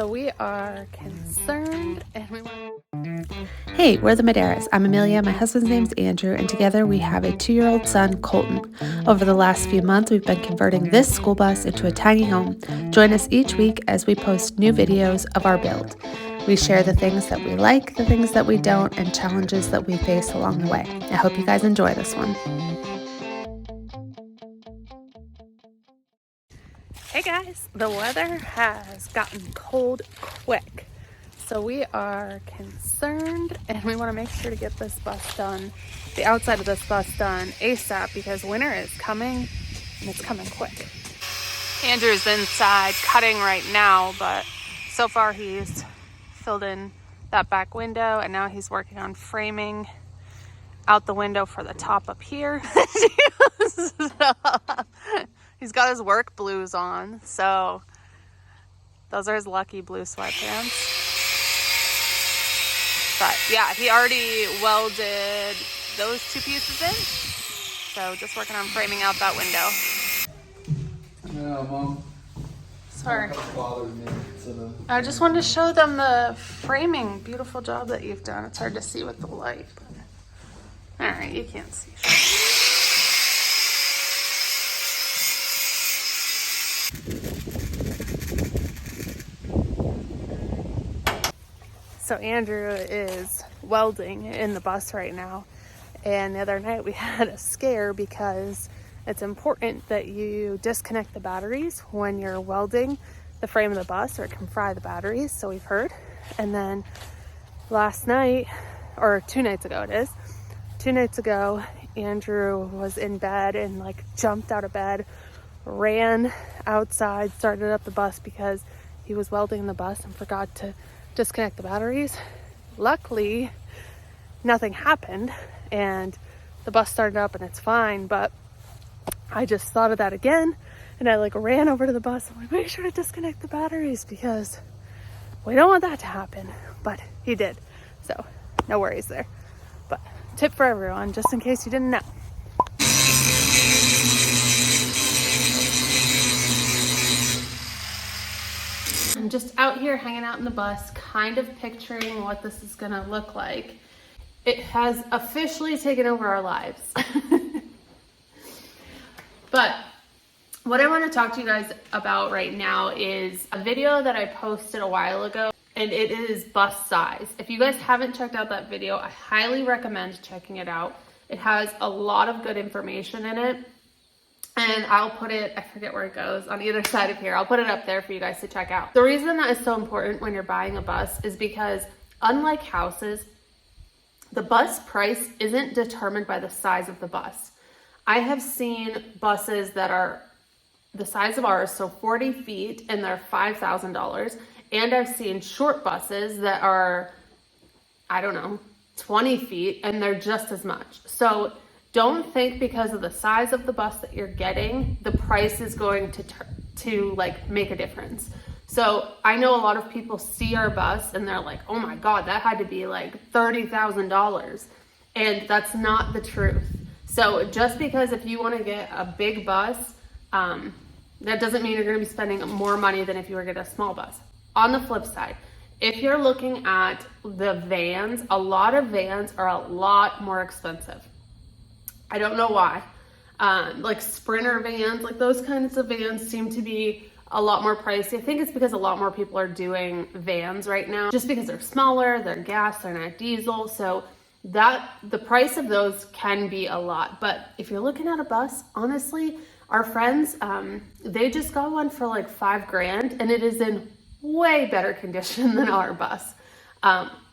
So we are concerned and we want to... Hey, we're the Madaras. I'm Amelia, my husband's name's Andrew, and together we have a 2-year-old son, Colton. Over the last few months, we've been converting this school bus into a tiny home. Join us each week as we post new videos of our build. We share the things that we like, the things that we don't, and challenges that we face along the way. I hope you guys enjoy this one. Hey guys, the weather has gotten cold quick. So we are concerned and we want to make sure to get this bus done, the outside of this bus done ASAP, because winter is coming and it's coming quick. Andrew's inside cutting right now, but so far he's filled in that back window and now he's working on framing out the window for the top up here. He's got his work blues on, so those are his lucky blue sweatpants. But yeah, he already welded those two pieces in. So just working on framing out that window. Yeah, Mom. Sorry. Bothered me, so. I just wanted to show them the framing. Beautiful job that you've done. It's hard to see with the light. But... all right, you can't see. So Andrew is welding in the bus right now, and the other night we had a scare because it's important that you disconnect the batteries when you're welding the frame of the bus, or it can fry the batteries, so we've heard. And then last night, or 2 nights ago it is, 2 nights ago, Andrew was in bed and like jumped out of bed, ran outside, started up the bus because he was welding the bus and forgot to disconnect the batteries. Luckily, nothing happened and the bus started up and it's fine, but I just thought of that again and I like ran over to the bus. I'm like, make sure to disconnect the batteries because we don't want that to happen, but he did. So no worries there. But tip for everyone, just in case you didn't know. I'm just out here hanging out in the bus, kind of picturing what this is gonna look like. It has officially taken over our lives. But what I want to talk to you guys about right now is a video that I posted a while ago, and it is bus size. If you guys haven't checked out that video, I highly recommend checking it out. It has a lot of good information in it. And I'll put it, I forget where it goes, on either side of here. I'll put it up there for you guys to check out. The reason that is so important when you're buying a bus is because, unlike houses, the bus price isn't determined by the size of the bus. I have seen buses that are the size of ours, so 40 feet, and they're $5,000. And I've seen short buses that are, I don't know, 20 feet, and they're just as much. So don't think because of the size of the bus that you're getting, the price is going to like make a difference. So I know a lot of people see our bus and they're like, oh my God, that had to be like $30,000. And that's not the truth. So just because if you want to get a big bus, that doesn't mean you're going to be spending more money than if you were to get a small bus. On the flip side, if you're looking at the vans, a lot of vans are a lot more expensive. I don't know why. Like Sprinter vans, like those kinds of vans seem to be a lot more pricey. I think it's because a lot more people are doing vans right now, just because they're smaller, they're gas, they're not diesel. So that the price of those can be a lot. But if you're looking at a bus, honestly, our friends, they just got one for like $5,000 and it is in way better condition than our bus.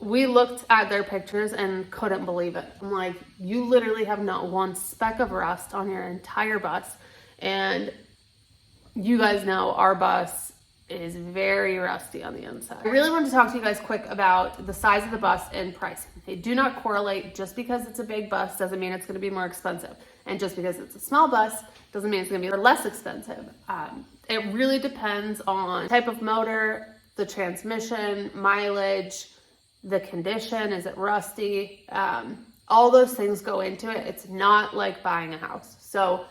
We looked at their pictures and couldn't believe it. I'm like, you literally have not one speck of rust on your entire bus. And you guys know our bus is very rusty on the inside. I really wanted to talk to you guys quick about the size of the bus and price. They do not correlate. Just because it's a big bus doesn't mean it's going to be more expensive. And just because it's a small bus doesn't mean it's going to be less expensive. It really depends on type of motor, the transmission, mileage, the condition, is it rusty? All those things go into it. It's not like buying a house. So,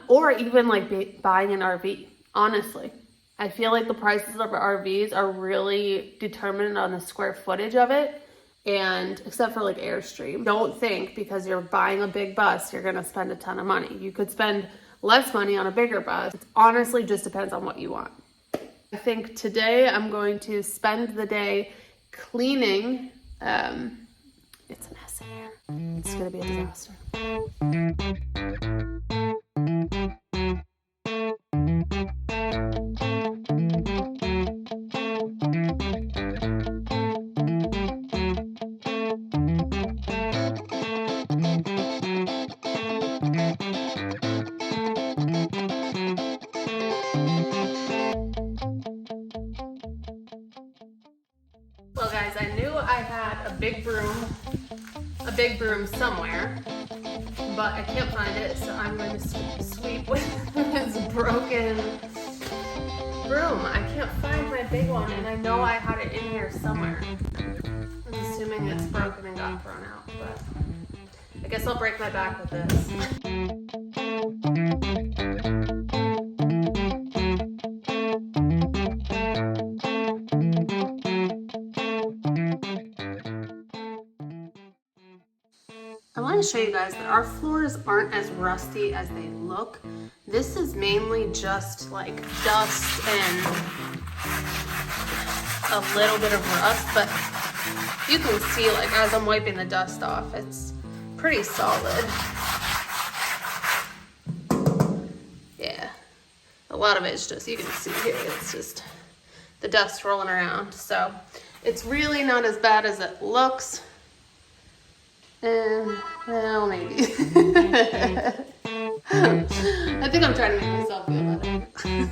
or even like buying an RV, honestly. I feel like the prices of RVs are really determined on the square footage of it, and except for like Airstream. Don't think because you're buying a big bus, you're gonna spend a ton of money. You could spend less money on a bigger bus. It honestly just depends on what you want. I think today I'm going to spend the day cleaning. It's a mess in here. It's gonna be a disaster. Well guys, I knew I had a big broom somewhere, but I can't find it, so I'm going to sweep with this broken broom. I can't find my big one, and I know I had it in here somewhere. I'm assuming it's broken and got thrown out, but I guess I'll break my back with this. I want to show you guys that our floors aren't as rusty as they look. This is mainly just like dust and a little bit of rust, but you can see like as I'm wiping the dust off, it's pretty solid. Yeah, a lot of it's just, you can see here, it's just the dust rolling around. So it's really not as bad as it looks. Well, maybe. I think I'm trying to make myself feel better.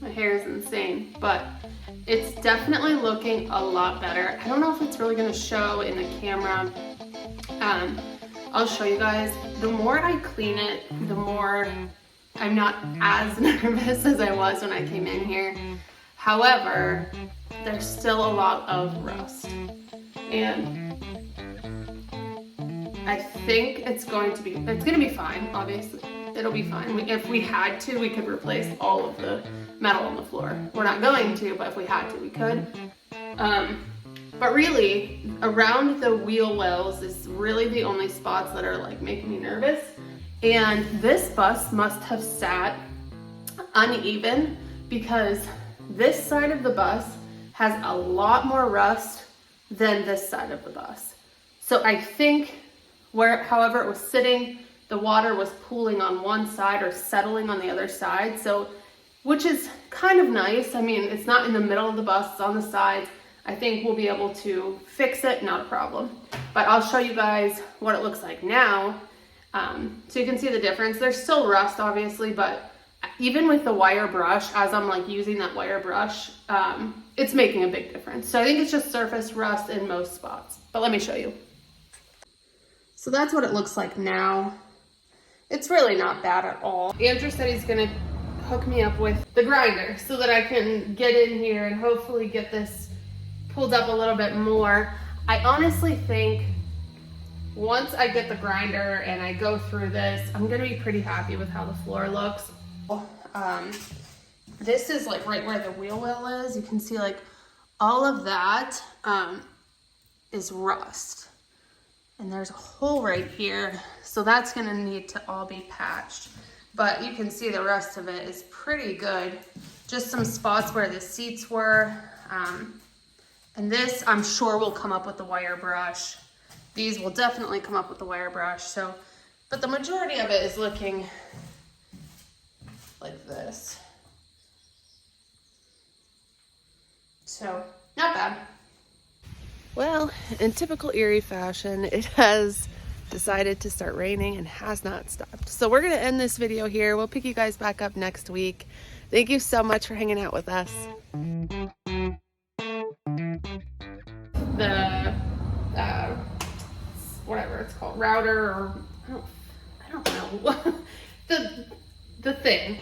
My hair is insane, but it's definitely looking a lot better. I don't know if it's really going to show in the camera. I'll show you guys. The more I clean it, the more I'm not as nervous as I was when I came in here. However, there's still a lot of rust, and I think it's going to be fine. Obviously, it'll be fine. If we had to, we could replace all of the metal on the floor. We're not going to, but if we had to, we could. But really, around the wheel wells is really the only spots that are like making me nervous. And this bus must have sat uneven because this side of the bus has a lot more rust than this side of the bus. So I think however it was sitting, the water was pooling on one side or settling on the other side. So, which is kind of nice. I mean, it's not in the middle of the bus, it's on the sides. I think we'll be able to fix it, not a problem. But I'll show you guys what it looks like now. So you can see the difference. There's still rust, obviously, but even with the wire brush, as I'm like using that wire brush, it's making a big difference. So I think it's just surface rust in most spots, but let me show you. So that's what it looks like now. It's really not bad at all. Andrew said he's gonna hook me up with the grinder so that I can get in here and hopefully get this pulled up a little bit more. I honestly think once I get the grinder and I go through this, I'm gonna be pretty happy with how the floor looks. This is like right where the wheel well is. You can see like all of that is rust. And there's a hole right here. So that's gonna need to all be patched. But you can see the rest of it is pretty good. Just some spots where the seats were. And this, I'm sure, will come up with the wire brush. These will definitely come up with the wire brush. So, but the majority of it is looking like this. So, not bad. Well, in typical Erie fashion, it has decided to start raining and has not stopped. So we're going to end this video here. We'll pick you guys back up next week. Thank you so much for hanging out with us. The whatever it's called, router, or I don't know. The thing.